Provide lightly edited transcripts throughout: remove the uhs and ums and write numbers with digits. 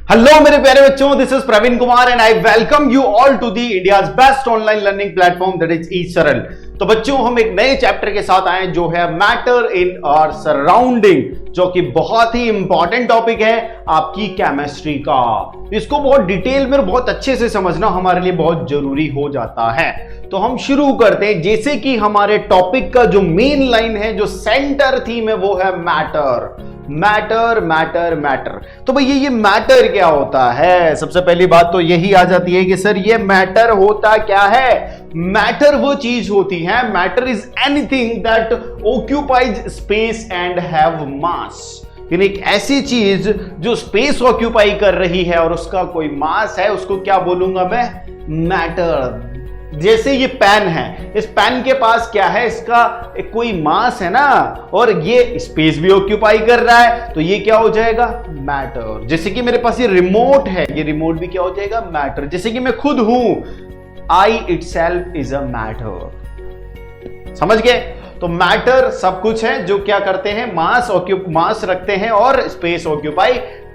Hello मेरे प्यारे बच्चों, this is Praveen Kumar and I welcome you all to the India's best online learning platform that is eSaral. तो बच्चों, हम एक नए चैप्टर के साथ आए जो है मैटर इन आवर सराउंडिंग, जो कि बहुत ही इंपॉर्टेंट टॉपिक है आपकी केमिस्ट्री का। इसको बहुत डिटेल में बहुत अच्छे से समझना हमारे लिए बहुत जरूरी हो जाता है। तो हम शुरू करते हैं। जैसे कि हमारे टॉपिक का जो मेन लाइन है, जो सेंटर थीम है, वो है मैटर मैटर मैटर मैटर। तो भैया ये मैटर क्या होता है? सबसे पहली बात तो यही आ जाती है कि सर ये मैटर होता क्या है? मैटर वो चीज होती है, matter is anything that occupies space and have मास। यानी एक ऐसी चीज जो स्पेस ऑक्यूपाई कर रही है और उसका कोई मास है, उसको क्या बोलूंगा मैं? मैटर। जैसे ये पेन है, इस पेन के पास क्या है? इसका एक कोई मास है ना, और ये स्पेस भी ऑक्यूपाई कर रहा है, तो ये क्या हो जाएगा? मैटर। जैसे कि मेरे पास ये रिमोट है, ये रिमोट भी क्या हो जाएगा? मैटर। जैसे कि मैं खुद हूं, आई इटसेल्फ इज अ मैटर। समझ गए? तो मैटर सब कुछ है जो क्या करते हैं? मास रखते हैं और स्पेस ऑक्यूपाई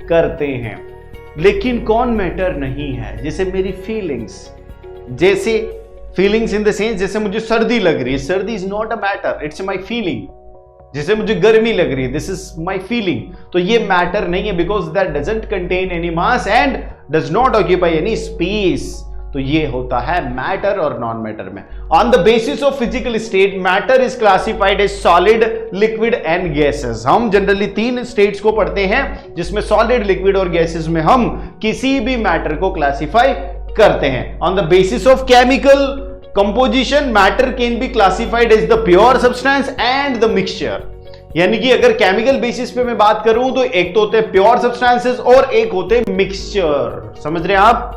करते हैं। लेकिन कौन मैटर नहीं है? जैसे मेरी फीलिंग्स, जैसे फीलिंग्स इन द सेंस, जैसे मुझे सर्दी लग रही है, सर्दी is not a matter, it's my feeling. जैसे मुझे गर्मी लग रही है, दिस इज माई फीलिंग। तो ये मैटर नहीं है, because that doesn't contain any mass and does not occupy any space. तो ये होता है मैटर और नॉन मैटर में। On the basis of physical state, matter is classified as solid, liquid and gases. हम जनरली 3 स्टेट्स को पढ़ते हैं, जिसमें सॉलिड, लिक्विड और गैसेस में हम किसी भी मैटर को क्लासिफाई करते हैं। On the basis of chemical composition, matter can be classified as the pure substance and the mixture. यानी कि अगर केमिकल बेसिस पे मैं बात करूं तो एक तो होते हैं प्योर सब्सटेंसेस और एक होते हैं मिक्सचर। समझ रहे हैं आप?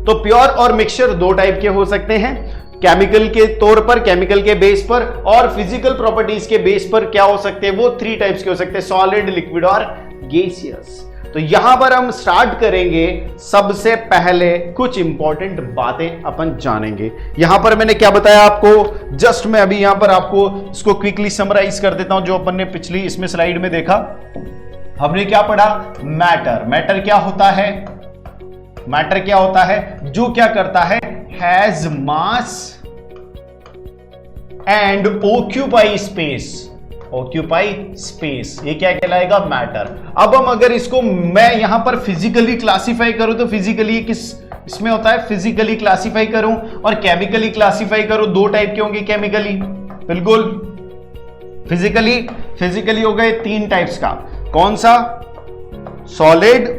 तो प्योर और मिक्सचर 2 टाइप के हो सकते हैं, केमिकल के तौर पर, केमिकल के बेस पर, और फिजिकल प्रॉपर्टीज के बेस पर क्या हो सकते हैं? वो 3 टाइप्स के हो सकते हैं, सॉलिड, लिक्विड और गैसियस। तो यहां पर हम स्टार्ट करेंगे। सबसे पहले कुछ इंपॉर्टेंट बातें अपन जानेंगे। यहां पर मैंने क्या बताया आपको, जस्ट मैं अभी यहां पर आपको इसको क्विकली समराइज कर देता हूं। जो अपन ने पिछली इसमें स्लाइड में देखा, हमने क्या पढ़ा? मैटर। मैटर क्या होता है? मैटर क्या होता है? जो क्या करता है? Has mass and occupy space. Occupy space, ये क्या कहलाएगा? मैटर। अब हम अगर इसको मैं यहां पर फिजिकली क्लासिफाई करूं तो फिजिकली किस इसमें होता है? फिजिकली क्लासिफाई करूं और केमिकली क्लासिफाई करूं, 2 टाइप के होंगे केमिकली। बिल्कुल, फिजिकली हो गए 3 टाइप्स का। कौन सा? Solid,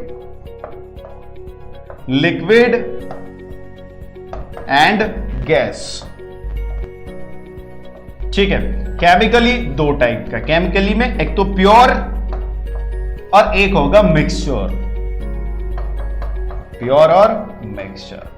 liquid and gas. ठीक है। केमिकली 2 टाइप का, केमिकली में एक तो प्योर और एक होगा मिक्सचर। प्योर और मिक्सचर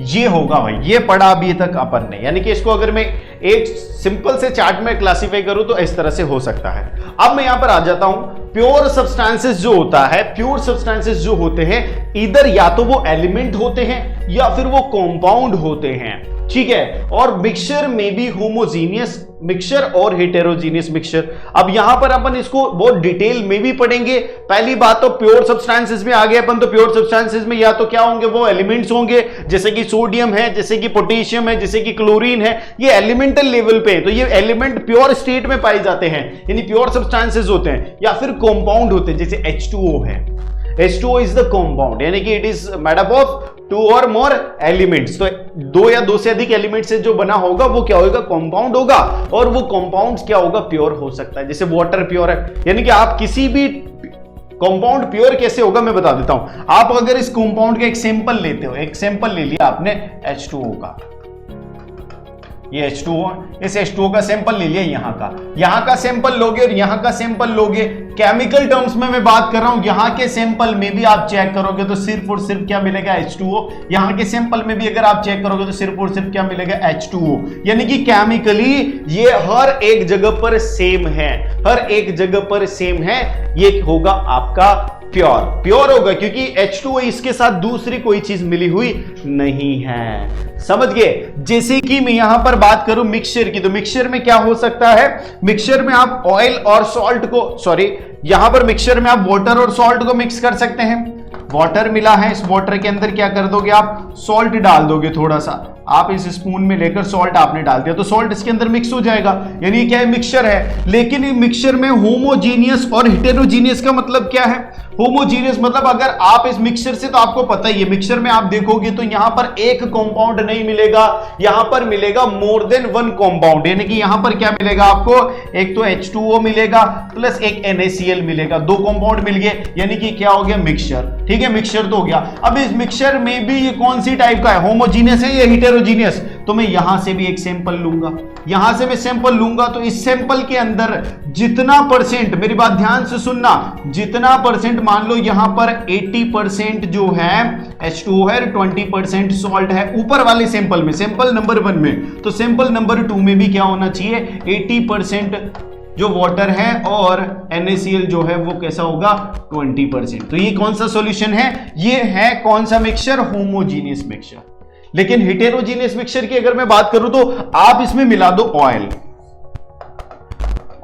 ये होगा भाई, ये पढ़ा अभी तक अपन ने। यानी कि इसको अगर मैं एक सिंपल से चार्ट में क्लासिफाई करूं तो इस तरह से हो सकता है। अब मैं यहां पर आ जाता हूं। प्योर सब्सटेंसेस जो होता है, प्योर सब्सटेंसेस जो होते हैं, इधर या तो वो एलिमेंट होते हैं या फिर वो कंपाउंड होते हैं। ठीक है। और मिक्सचर में भी होमोजीनियस मिक्सचर और हेटेरोजीनियस मिक्सचर। अब यहां पर अपन इसको बहुत डिटेल में भी पढ़ेंगे। पहली बात तो प्योर सब्सटेंसेस में आ गए अपन, तो प्योर सब्सटेंसेस में या तो क्या होंगे? वो एलिमेंट्स होंगे, जैसे कि सोडियम है, जैसे कि पोटेशियम है, जैसे कि क्लोरीन है। ये एलिमेंटल लेवल पे, तो ये एलिमेंट प्योर स्टेट में पाए जाते हैं, यानी प्योर सब्सटेंसेस होते हैं। या फिर कंपाउंड होते हैं, जैसे H2O है। H2O इज द कंपाउंड, यानी कि it is made up of 2 और मोर एलिमेंट्स। तो 2 या 2 से अधिक एलिमेंट से जो बना होगा वो क्या होगा? कंपाउंड होगा। और वो कंपाउंड क्या होगा? प्योर हो सकता है। जैसे वाटर प्योर है, यानी कि आप किसी भी कंपाउंड प्योर कैसे होगा मैं बता देता हूं। आप अगर इस कंपाउंड का एक सैंपल लेते हो, एक सैंपल ले लिया आपने H2O का, ये H2O, इस H2O का सैंपल ले लिया, यहां का सैंपल लोगे और यहां का सैंपल लोगे। केमिकल टर्म्स में मैं बात कर रहा हूं, यहां के सैंपल में भी आप चेक करोगे तो सिर्फ और सिर्फ क्या मिलेगा? H2O। यहां के सैंपल में भी अगर आप चेक करोगे तो सिर्फ और सिर्फ क्या मिलेगा? H2O। यानी कि केमिकली ये हर एक जगह पर सेम है, हर एक जगह पर सेम है। ये होगा आपका प्योर होगा, क्योंकि H2O इसके साथ दूसरी कोई चीज मिली हुई नहीं है। समझ गए? जैसे कि मैं यहां पर बात करूं मिक्सचर की, तो मिक्सचर में क्या हो सकता है? मिक्सचर में आप ऑयल और सॉल्ट को, सॉरी, यहां पर मिक्सचर में आप वाटर और सॉल्ट को मिक्स कर सकते हैं। वाटर मिला है, इस वाटर के अंदर क्या कर दोगे आप, सॉल्ट डाल दोगे थोड़ा सा, आप इस स्पून में लेकर सॉल्ट आपने डाल दिया तो सॉल्ट इसके अंदर मिक्स हो जाएगा, यानी क्या है, मिक्सचर है। लेकिन ये मिक्सचर में होमोजीनियस और हेटेरोजीनियस का मतलब क्या है, होमोजीनियस मतलब अगर आप इस मिक्सचर से, तो आपको पता ही है मिक्सचर में आप देखोगे तो यहां पर एक कंपाउंड नहीं मिलेगा, यहां पर मिलेगा मोर देन वन कंपाउंड, यानी कि यहां पर क्या मिलेगा आपको, एक तो H2O मिलेगा प्लस एक NaCl मिलेगा, दो कंपाउंड मिल गए, यानी कि क्या हो गया, मिक्सचर। ठीक है, मिक्सचर तो हो गया। अब इस मिक्सचर में भी ये कौन सी टाइप का है, होमोजीनियस है या हेटेरोजीनियस, तो मैं यहां से भी एक सैंपल लूंगा, यहां से मैं सैंपल लूंगा तो इस सैंपल के अंदर जितना परसेंट, मेरी बात ध्यान से सुनना, जितना परसेंट, मान लो यहां पर 80% जो है H2O है, 20% सॉल्ट है ऊपर वाले सैंपल में, सैंपल नंबर 1 में, तो सैंपल नंबर 2 में भी क्या होना चाहिए, 80% जो वाटर है और NaCl जो है वो कैसा होगा, 20%। तो ये कौन सा सॉल्यूशन है, ये है कौन सा मिक्सचर, होमोजीनियस मिक्सचर। लेकिन हेटेरोजीनियस मिक्सचर की अगर मैं बात करूं तो आप इसमें मिला दो ऑयल,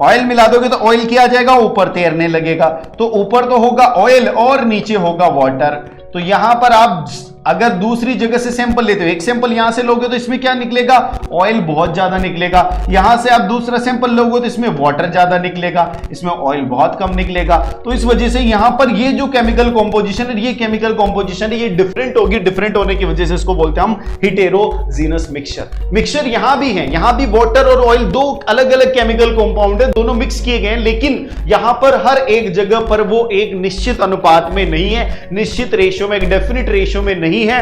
ऑयल मिला दोगे तो ऑयल क्या आ जाएगा, ऊपर तैरने लगेगा, तो ऊपर तो होगा ऑयल और नीचे होगा वाटर। तो यहां पर आप अगर दूसरी जगह से सैंपल लेते हो, एक सैंपल यहां से लोगे तो इसमें क्या निकलेगा, ऑयल बहुत ज्यादा निकलेगा, यहां से आप दूसरा सैंपल लोगे तो इसमें वाटर ज्यादा निकलेगा, इसमें ऑयल बहुत कम निकलेगा। तो इस वजह से यहां पर ये जो केमिकल कॉम्पोजिशन है, ये केमिकल कॉम्पोजिशन है, ये डिफरेंट होगी, डिफरेंट होने की वजह से इसको बोलते हैं हम हेटेरोजीनस मिक्सचर। मिक्सचर यहां भी है, यहां भी वाटर और ऑयल दो अलग अलग केमिकल कॉम्पाउंड है, दोनों मिक्स किए गए हैं, लेकिन यहां पर हर एक जगह पर वो एक निश्चित अनुपात में नहीं है, निश्चित रेशियो में, एक डेफिनेट रेशियो में नहीं है,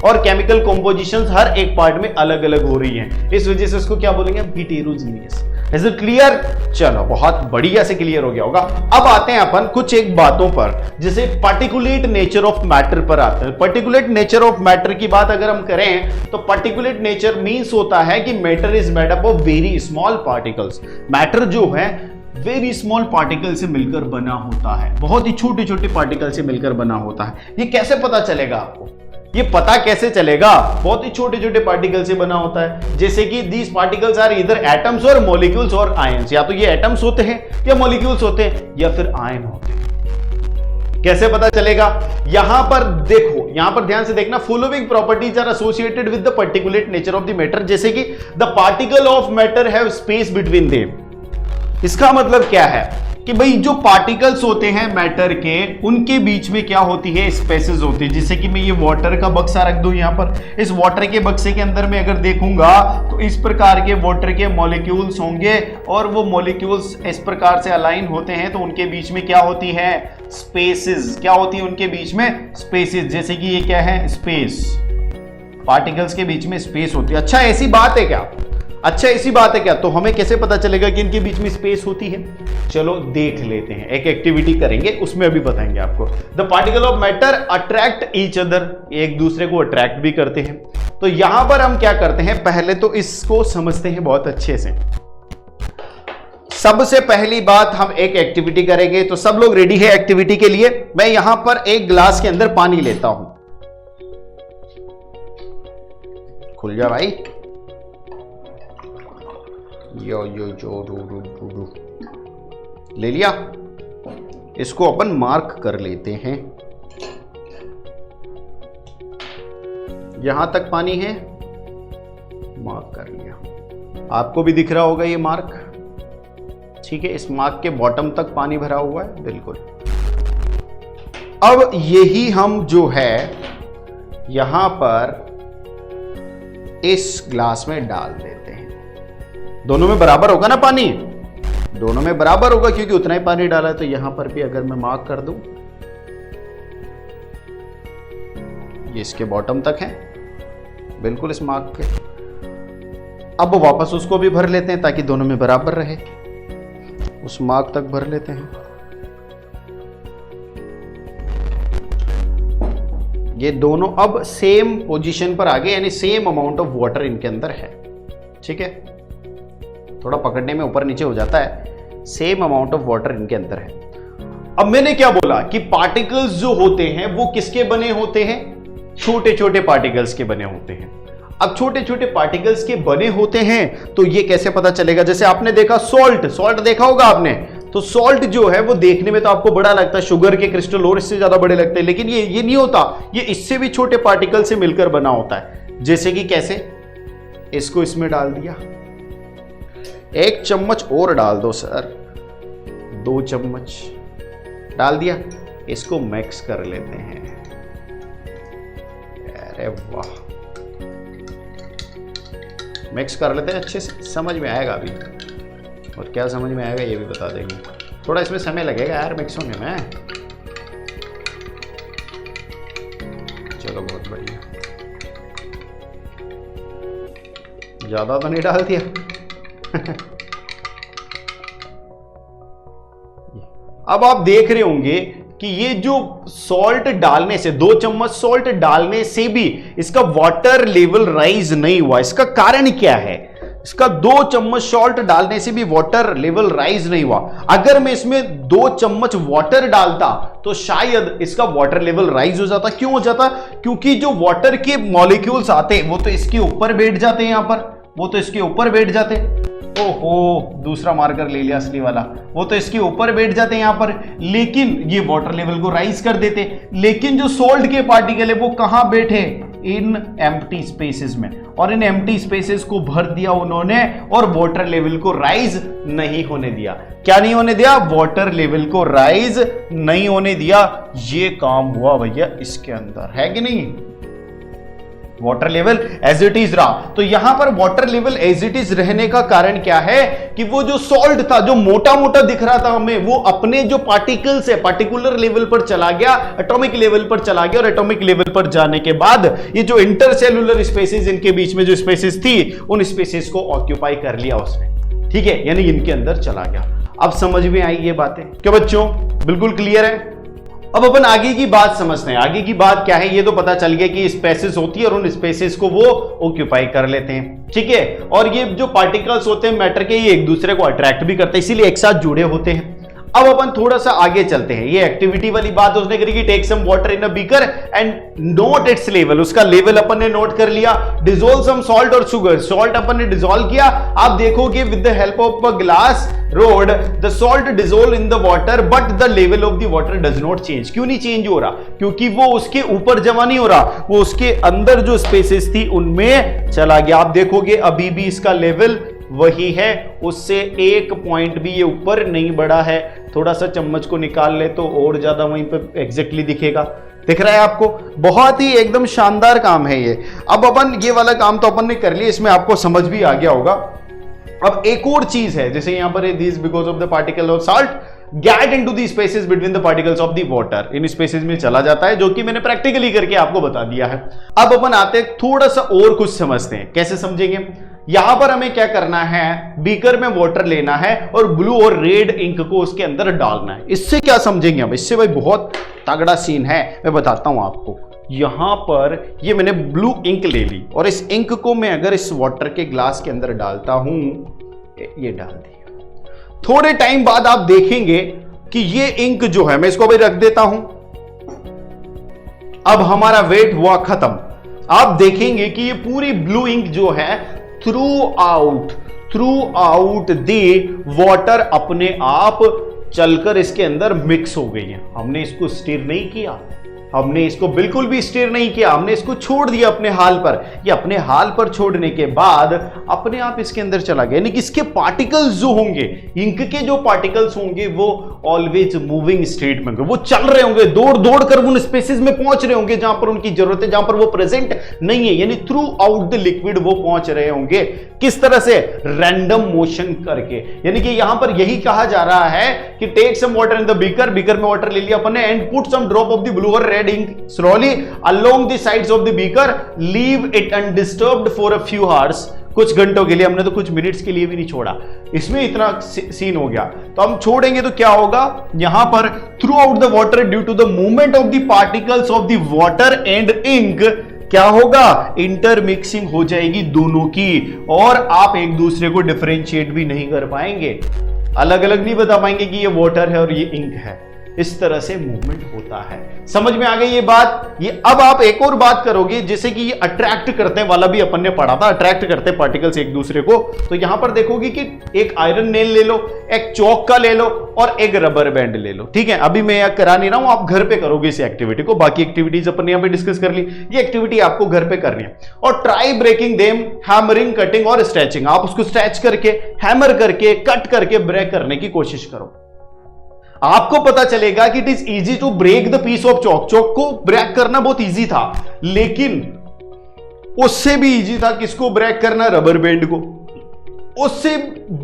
और केमिकल कॉम्पोजिशंस हर एक पार्ट में अलग अलग हो रही हैं। इस वजह से इसको क्या बोलेंगे, हेटेरोजीनियस। Is it clear? चलो, बहुत बढ़िया से क्लियर हो गया होगा। अब आते हैं अपन कुछ एक बातों पर, जैसे पार्टिकुलेट नेचर ऑफ मैटर पर आते हैं। पार्टिकुलेट नेचर ऑफ मैटर की बात अगर हम करें तो पार्टिकुलेट नेचर मींस होता है कि matter is made up of very small particles. Matter जो है वेरी स्मॉल पार्टिकल से मिलकर बना होता है, बहुत ही छोटे छोटे पार्टिकल से मिलकर बना होता है। ये कैसे पता चलेगा आपको, ये पता कैसे चलेगा, बहुत ही छोटे छोटे पार्टिकल से बना होता है। जैसे कि दीज पार्टिकल्स आर इधर एटम्स और मॉलिक्यूल्स और आयंस, या तो ये एटम्स होते हैं या मॉलिक्यूल्स होते हैं या फिर आयन होते हैं। कैसे पता चलेगा, यहां पर देखो, यहां पर ध्यान से देखना, following properties are associated with the particulate nature of the matter, जैसे कि the particle of matter have space between them. इसका मतलब क्या है कि भाई जो पार्टिकल्स होते हैं मैटर के, उनके बीच में क्या होती है, स्पेसेस होती है। जैसे कि मैं ये वाटर का बक्सा रख दूं यहां पर, इस वाटर के बक्से के अंदर मैं अगर देखूंगा तो इस प्रकार के वाटर के मॉलिक्यूल्स होंगे, और वो मॉलिक्यूल्स इस प्रकार से अलाइन होते हैं, तो उनके बीच में क्या होती है, स्पेसेस। क्या होती है उनके बीच में, स्पेसेस। जैसे कि ये क्या है, स्पेस, पार्टिकल्स के बीच में स्पेस होती है। अच्छा, ऐसी बात है क्या, अच्छा ऐसी बात है क्या, तो हमें कैसे पता चलेगा कि इनके बीच में स्पेस होती है, चलो देख लेते हैं, एक एक्टिविटी करेंगे, उसमें अभी बताएंगे आपको। The particle of matter attract each other, एक दूसरे को अट्रैक्ट भी करते हैं। तो यहां पर हम क्या करते हैं, पहले तो इसको समझते हैं बहुत अच्छे से। सबसे पहली बात, हम एक एक्टिविटी करेंगे, तो सब लोग रेडी है एक्टिविटी के लिए। मैं यहां पर एक ग्लास के अंदर पानी लेता हूं, खुल जा भाई, यो यो जो रू ले लिया। इसको अपन मार्क कर लेते हैं, यहां तक पानी है, मार्क कर लिया। आपको भी दिख रहा होगा ये मार्क, ठीक है। इस मार्क के बॉटम तक पानी भरा हुआ है, बिल्कुल। अब यही हम जो है यहां पर इस ग्लास में डाल देते हैं। दोनों में बराबर होगा ना पानी, दोनों में बराबर होगा क्योंकि उतना ही पानी डाला है। तो यहां पर भी अगर मैं मार्क कर दूं, ये इसके बॉटम तक है, बिल्कुल इस मार्क के। अब वापस उसको भी भर लेते हैं ताकि दोनों में बराबर रहे, उस मार्क तक भर लेते हैं। ये दोनों अब सेम पोजीशन पर आ गए, यानी सेम अमाउंट ऑफ वाटर इनके अंदर है, ठीक है। थोड़ा पकड़ने में ऊपर नीचे हो जाता है, सेम अमाउंट ऑफ वाटर इनके अंदर है। अब मैंने क्या बोला कि पार्टिकल्स जो होते हैं वो किसके बने होते हैं, छोटे छोटे पार्टिकल्स के बने होते हैं। अब छोटे छोटे पार्टिकल्स के बने होते हैं तो ये कैसे पता चलेगा, जैसे आपने देखा सॉल्ट, सॉल्ट देखा होगा आपने, तो सॉल्ट जो है वो देखने में तो आपको बड़ा लगता है, शुगर के क्रिस्टल और इससे ज्यादा बड़े लगते हैं, लेकिन ये नहीं होता, ये इससे भी छोटे पार्टिकल से मिलकर बना होता है। जैसे कि कैसे, इसको इसमें डाल दिया, 1 चम्मच और डाल दो सर, 2 चम्मच डाल दिया, इसको मिक्स कर लेते हैं। अरे वाह, मिक्स कर लेते हैं अच्छे से, समझ में आएगा अभी। और क्या समझ में आएगा ये भी बता देंगे, थोड़ा इसमें समय लगेगा यार मिक्स होने में। चलो बहुत बढ़िया, ज्यादा तो नहीं डाल दिया। अब आप देख रहे होंगे कि ये जो सॉल्ट डालने से, 2 चम्मच सॉल्ट डालने से भी इसका वाटर लेवल राइज नहीं हुआ। इसका कारण क्या है? इसका 2 चम्मच सॉल्ट डालने से भी वाटर लेवल राइज नहीं हुआ। अगर मैं इसमें 2 चम्मच वाटर डालता तो शायद इसका वाटर लेवल राइज हो जाता। क्यों हो जाता? क्योंकि जो वाटर के मॉलिक्यूल्स आते हैं वो तो इसके ऊपर बैठ जाते हैं, यहां पर वो तो इसके ऊपर बैठ जाते हैं। ओहो, दूसरा मार्कर ले लिया असली वाला, वो तो इसके ऊपर बैठ जाते हैं यहां पर, लेकिन ये वाटर लेवल को राइज कर देते। लेकिन जो सॉल्ट के पार्टिकल है वो कहां बैठे? इन एम्प्टी स्पेसेस में, और इन एम्प्टी स्पेसेस को भर दिया उन्होंने और वाटर लेवल को राइज नहीं होने दिया। क्या नहीं होने दिया? वाटर लेवल को राइज नहीं होने दिया। ये काम हुआ भैया इसके अंदर, है कि नहीं? Water level as it is रहा। तो यहां पर water level as it is रहने का कारण क्या है कि वो जो सॉल्ट था, जो मोटा मोटा दिख रहा था हमें, वो अपने जो पार्टिकल्स है पार्टिकुलर लेवल पर चला गया, एटॉमिक लेवल पर चला गया, और एटॉमिक लेवल पर जाने के बाद ये जो इंटरसेलुलर स्पेसेस, इनके बीच में जो स्पेसेस थी, उन स्पेसेस को ऑक्यूपाई कर लिया उसने। ठीक है, यानी इनके अंदर चला गया। अब समझ में आई ये बातें क्या बच्चों? बिल्कुल क्लियर है। अब अपन आगे की बात समझते हैं। आगे की बात क्या है? ये तो पता चल गया कि स्पेसेस होती है और उन स्पेसेस को वो ऑक्यूपाई कर लेते हैं। ठीक है, और ये जो पार्टिकल्स होते हैं मैटर के, ये एक दूसरे को अट्रैक्ट भी करते हैं, इसीलिए एक साथ जुड़े होते हैं। अब अपन थोड़ा सा आगे चलते हैं। ये एक्टिविटी वाली बात उसने करी कि take some water in a beaker and note its level. उसका लेवल अपन ने नोट कर लिया। डिसॉल्व सम सॉल्ट और शुगर, सॉल्ट अपन ने डिसॉल्व किया। आप देखोगे with the help of a glass rod the salt dissolve in the water but the level of the water does not change. क्यों नहीं चेंज हो रहा? क्योंकि वो उसके ऊपर जमा नहीं हो रहा, वो उसके अंदर जो स्पेसेस थी उनमें चला गया। आप देखोगे अभी भी इसका लेवल वही है, उससे 1 पॉइंट भी ये ऊपर नहीं बढ़ा है। थोड़ा सा चम्मच को निकाल ले तो और ज्यादा वहीं पे एग्जैक्टली दिखेगा। दिख रहा है आपको? बहुत ही एकदम शानदार काम है ये। अब अपन ये वाला काम तो अपन ने कर लिया, इसमें आपको समझ भी आ गया होगा। अब एक और चीज है, जैसे यहां पर this because of the particle of salt get into the spaces between the particles of the water, in spaces में चला जाता है, जो कि मैंने प्रैक्टिकली करके आपको बता दिया है। अब अपन आते हैं थोड़ा सा और कुछ समझते हैं। कैसे समझेंगे? यहां पर हमें क्या करना है? बीकर में वाटर लेना है और ब्लू और रेड इंक को उसके अंदर डालना है। इससे क्या समझेंगे हम? इससे भाई बहुत तगड़ा सीन है, मैं बताता हूं आपको। यहां पर ये मैंने ब्लू इंक ले ली और इस इंक को मैं अगर इस वाटर के ग्लास के अंदर डालता हूं, ये डाल दिया। थोड़े टाइम बाद आप देखेंगे कि ये इंक जो है, मैं इसको अभी रख देता हूं। अब हमारा वेट हुआ खत्म। आप देखेंगे कि ये पूरी ब्लू इंक जो है थ्रू आउट द वाटर अपने आप चलकर इसके अंदर मिक्स हो गई है। हमने इसको स्टिर नहीं किया, हमने इसको बिल्कुल भी स्टिर नहीं किया, हमने इसको छोड़ दिया अपने हाल पर। ये अपने हाल पर छोड़ने के बाद अपने आप इसके अंदर चला गया। यानी कि इसके पार्टिकल्स जो होंगे, इंक के जो पार्टिकल्स होंगे, वो ऑलवेज मूविंग स्टेट में होंगे, वो चल रहे होंगे, दौड़ दौड़ कर उन स्पेसेस में पहुंच रहे होंगे जहां पर उनकी जरूरत है, जहां पर वो प्रेजेंट नहीं है। यानी थ्रू आउट द लिक्विड वो पहुंच रहे होंगे। किस तरह से? रैंडम मोशन करके। यानी कि यहां पर यही कहा जा रहा है कि take some water in the beaker, beaker में वाटर ले लिया अपन ने, and put some drop of the blue और red ink slowly along the sides of the beaker, leave it undisturbed for a few hours। कुछ घंटों के लिए, हमने तो कुछ मिनट्स के लिए भी नहीं छोड़ा, इसमें इतना सीन हो गया। तो हम छोड़ेंगे तो क्या होगा? यहां पर throughout the water due to the movement of the particles of the water and ink क्या होगा? इंटरमिक्सिंग हो जाएगी दोनों की, और आप एक दूसरे को डिफरेंशिएट भी नहीं कर पाएंगे, अलग अलग नहीं बता पाएंगे कि ये वाटर है और ये इंक है। इस तरह से मूवमेंट होता है। समझ में आ गई ये बात? ये अब आप एक और बात करोगे, जैसे कि ये अट्रैक्ट करने वाला भी अपन ने पढ़ा था, अट्रैक्ट करते पार्टिकल्स एक दूसरे को। तो यहां पर देखोगे कि एक आयरन नेल ले लो, एक चौक का ले लो और एक रबर बैंड ले लो। ठीक है, अभी मैं यह करा नहीं रहा हूं, आप घर पे करोगे इस एक्टिविटी को। बाकी एक्टिविटीज अपन ने यहां पे डिस्कस कर ली, ये एक्टिविटी आपको घर पे करनी है। और try breaking them, hammering, cutting और स्ट्रेचिंग। आप उसको स्ट्रेच करके, हैमर करके, कट करके ब्रेक करने की कोशिश करो। आपको पता चलेगा कि it is easy to break the piece of chalk. Chalk को ब्रेक करना बहुत इजी था, लेकिन उससे भी इजी था किसको ब्रेक करना? रबर बैंड को। उससे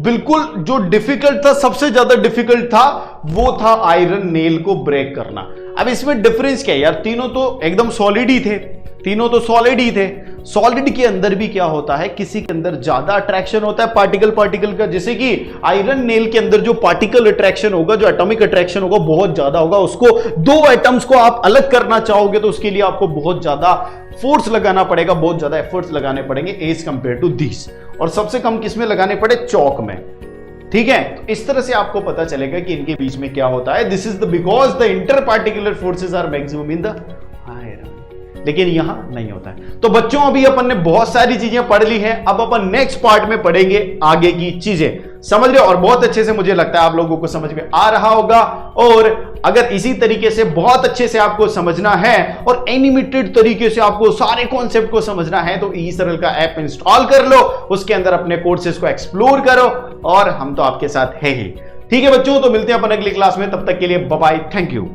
बिल्कुल जो डिफिकल्ट था, सबसे ज्यादा डिफिकल्ट था, वो था आयरन नेल को ब्रेक करना। अब इसमें डिफरेंस क्या है यार? तीनों तो एकदम सॉलिड ही थे, तीनों तो सॉलिड ही थे। सॉलिड के अंदर भी क्या होता है, किसी के अंदर ज्यादा अट्रैक्शन होता है पार्टिकल पार्टिकल का। जैसे कि आयरन नेल के अंदर जो पार्टिकल अट्रैक्शन होगा, जो एटॉमिक अट्रैक्शन होगा, बहुत ज्यादा होगा। उसको दो एटम्स को आप अलग करना चाहोगे तो उसके लिए आपको बहुत ज्यादा फोर्स लगाना पड़ेगा, बहुत ज्यादा एफर्ट्स लगाने पड़ेंगे एज कंपेयर टू दिस। और सबसे कम किसमें लगाने पड़े? चौक में। ठीक है, तो इस तरह से आपको पता चलेगा कि इनके बीच में क्या होता है। This is the because the inter particular forces are maximum in the iron, लेकिन यहां नहीं होता है। तो बच्चों, अभी अपन ने बहुत सारी चीजें पढ़ ली हैं, अब अपन नेक्स्ट पार्ट में पढ़ेंगे आगे की चीजें। समझ रहे हो? और बहुत अच्छे से मुझे लगता है आप लोगों को समझ में आ रहा होगा। और अगर इसी तरीके से बहुत अच्छे से आपको समझना है और एनिमेटेड तरीके से आपको सारे कॉन्सेप्ट को समझना है तो ई सरल का ऐप इंस्टॉल कर लो, उसके अंदर अपने कोर्सेज को एक्सप्लोर करो और हम तो आपके साथ है ही। ठीक है बच्चों, तो मिलते हैं अपन अगली क्लास में, तब तक के लिए बाय बाय, थैंक यू।